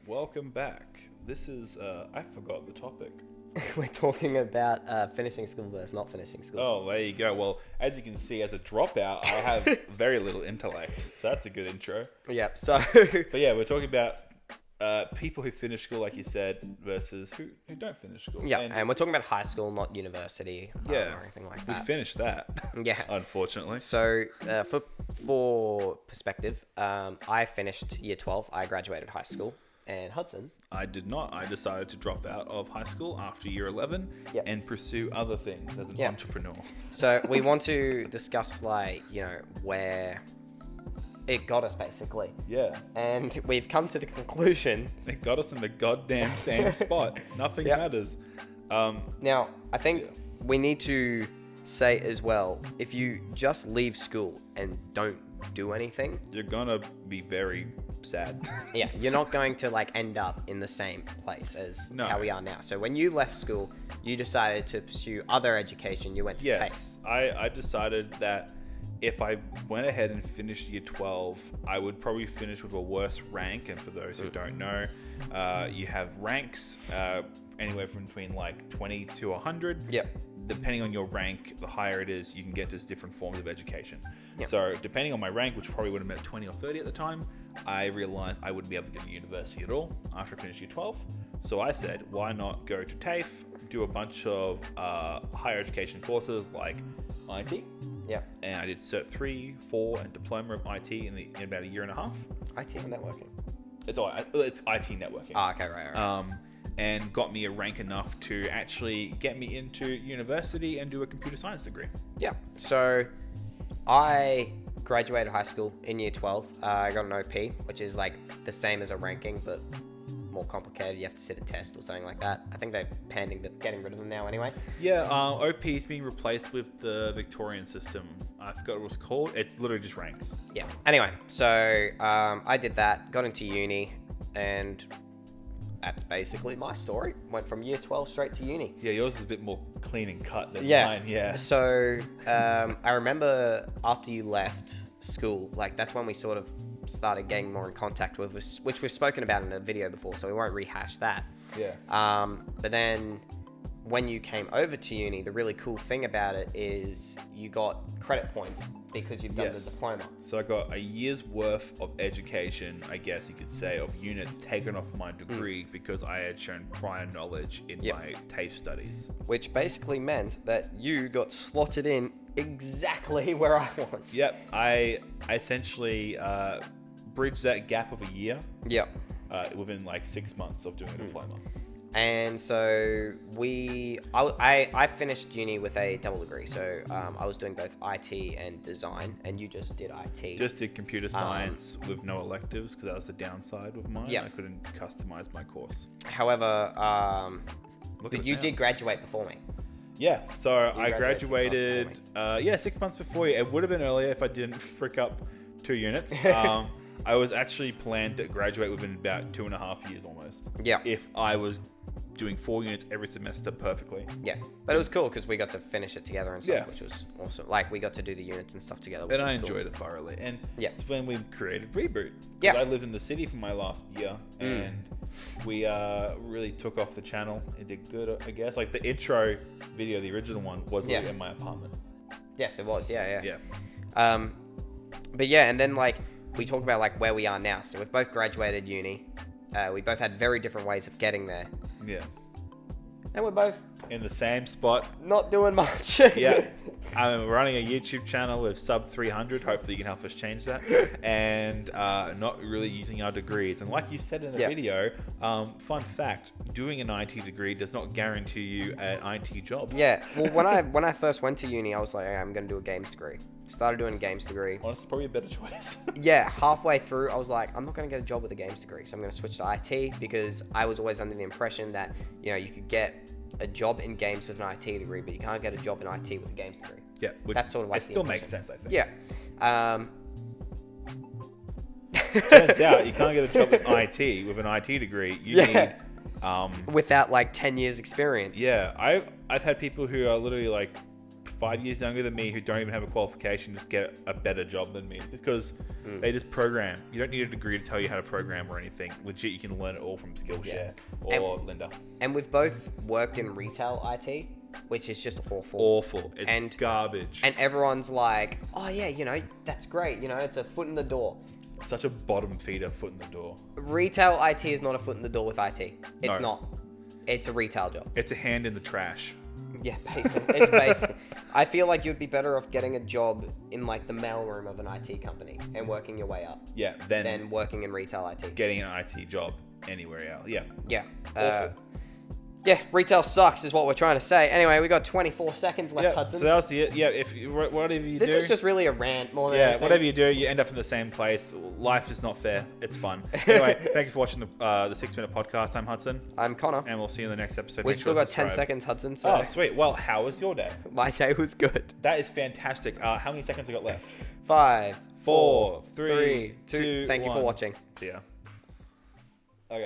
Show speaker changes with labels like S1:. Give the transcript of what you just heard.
S1: welcome back. This is, I forgot the topic.
S2: We're talking about finishing school versus not finishing school.
S1: Oh, there you go. Well, as you can see, as a dropout, I have very little intellect. So that's a good intro.
S2: Yep, so...
S1: But yeah, we're talking about people who finish school, like you said, versus who don't finish school.
S2: Yeah, and we're talking about high school, not university or anything like that.
S1: We finished that,
S2: Yeah.
S1: unfortunately.
S2: So, for perspective, I finished year 12. I graduated high school. And Hudson?
S1: I did not. I decided to drop out of high school after year 11 and pursue other things as an entrepreneur.
S2: So we want to discuss, where it got us, basically.
S1: Yeah.
S2: And we've come to the conclusion...
S1: It got us in the goddamn same spot. Nothing matters.
S2: Now, I think we need to say as well, if you just leave school and don't do anything...
S1: You're gonna be very... sad.
S2: Yeah, you're not going to end up in the same place as how we are now. So when you left school, you decided to pursue other education. You went to TAFE.
S1: Yes, I decided that if I went ahead and finished year 12, I would probably finish with a worse rank. And for those who don't know, you have ranks anywhere from between 20 to 100.
S2: Yep.
S1: Depending on your rank, the higher it is, you can get just different forms of education.
S2: Yep.
S1: So depending on my rank, which probably would have been 20 or 30 at the time, I realized I wouldn't be able to get to university at all after I finished year 12. So I said, why not go to TAFE, do a bunch of higher education courses like IT.
S2: Yeah.
S1: And I did Cert 3, 4, and Diploma of IT in about a year and a half.
S2: IT and networking?
S1: It's IT networking.
S2: Oh, okay, right.
S1: And got me a rank enough to actually get me into university and do a computer science degree.
S2: Yeah. So I graduated high school in year 12. I got an OP, which is the same as a ranking, but more complicated. You have to sit a test or something like that. I think they're getting rid of them now anyway.
S1: Yeah, OP is being replaced with the Victorian system. I forgot what it was called. It's literally just ranks.
S2: Yeah. Anyway, so I did that, got into uni, and that's basically my story. Went from year 12 straight to uni.
S1: Yeah, yours is a bit more clean and cut than mine. Yeah.
S2: So I remember after you left school, that's when we sort of started getting more in contact with us, which we've spoken about in a video before, so we won't rehash that.
S1: Yeah.
S2: But then when you came over to uni, the really cool thing about it is you got credit points because you've done the diploma.
S1: So I got a year's worth of education, I guess you could say, of units taken off my degree because I had shown prior knowledge in my TAFE studies.
S2: Which basically meant that you got slotted in exactly where I was.
S1: Yep. I essentially bridged that gap of a year.
S2: Yep.
S1: Within 6 months of doing a diploma.
S2: And so I finished uni with a double degree. So I was doing both IT and design, and you just did IT.
S1: Just did computer science with no electives because that was the downside with mine. Yeah. I couldn't customize my course.
S2: However, but you did graduate before me.
S1: Yeah, so I graduated 6 months before you. It would have been earlier if I didn't frick up 2 units. I was actually planned to graduate within about 2.5 years almost.
S2: Yeah.
S1: If I was doing 4 units every semester perfectly.
S2: Yeah. But it was cool because we got to finish it together and stuff, which was awesome. We got to do the units and stuff together, which
S1: and
S2: was
S1: I enjoyed it thoroughly. And
S2: it's
S1: when we created Reboot.
S2: Yeah.
S1: I lived in the city for my last year and we really took off the channel. It did good, I guess. The intro video, the original one, was in my apartment.
S2: Yes, it was. Yeah.
S1: Yeah.
S2: But yeah, and then we talk about where we are now. So we've both graduated uni. We both had very different ways of getting there.
S1: Yeah.
S2: And we're both
S1: in the same spot.
S2: Not doing much.
S1: Yeah. I'm running a YouTube channel with sub 300. Hopefully you can help us change that. And not really using our degrees. And like you said in the video, fun fact, doing an IT degree does not guarantee you an IT job.
S2: Yeah. Well, when I first went to uni, I was like, hey, I'm going to do a games degree. Started doing a games degree.
S1: Honestly, probably a better choice.
S2: Yeah, halfway through, I was like, I'm not going to get a job with a games degree, so I'm going to switch to IT because I was always under the impression that, you could get a job in games with an IT degree, but you can't get a job in IT with a games degree.
S1: Yeah,
S2: that's sort of
S1: it still makes sense, I think.
S2: Yeah.
S1: Turns out you can't get a job in IT with an IT degree. You need
S2: without 10 years experience.
S1: Yeah, I've had people who are literally 5 years younger than me who don't even have a qualification just get a better job than me. Because they just program. You don't need a degree to tell you how to program or anything. Legit, you can learn it all from Skillshare or Linda.
S2: And we've both worked in retail IT, which is just awful.
S1: Awful. It's garbage.
S2: And everyone's like, oh yeah, you know, that's great. You know, it's a foot in the door.
S1: Such a bottom feeder foot in the door.
S2: Retail IT is not a foot in the door with IT. It's not. It's a retail job.
S1: It's a hand in the trash.
S2: Yeah, basically. It's basic. I feel like you'd be better off getting a job in like the mailroom of an IT company and working your way up.
S1: Yeah,
S2: than working in retail IT.
S1: Getting an IT job anywhere else. Yeah.
S2: Yeah.
S1: Awful.
S2: Yeah, retail sucks is what we're trying to say. Anyway, we got 24 seconds left, Hudson.
S1: So that was it. Yeah, whatever you do.
S2: This was just really a rant more than anything.
S1: Whatever you do, you end up in the same place. Life is not fair. It's fun. Anyway, thank you for watching the 6-minute podcast. I'm Hudson.
S2: I'm Connor.
S1: And we'll see you in the next episode.
S2: We've still got 10 seconds, Hudson. So.
S1: Oh, sweet. Well, how was your day?
S2: My day was good.
S1: That is fantastic. How many seconds we got left?
S2: 5,
S1: 4, 3, 2,
S2: Thank you for watching.
S1: See ya.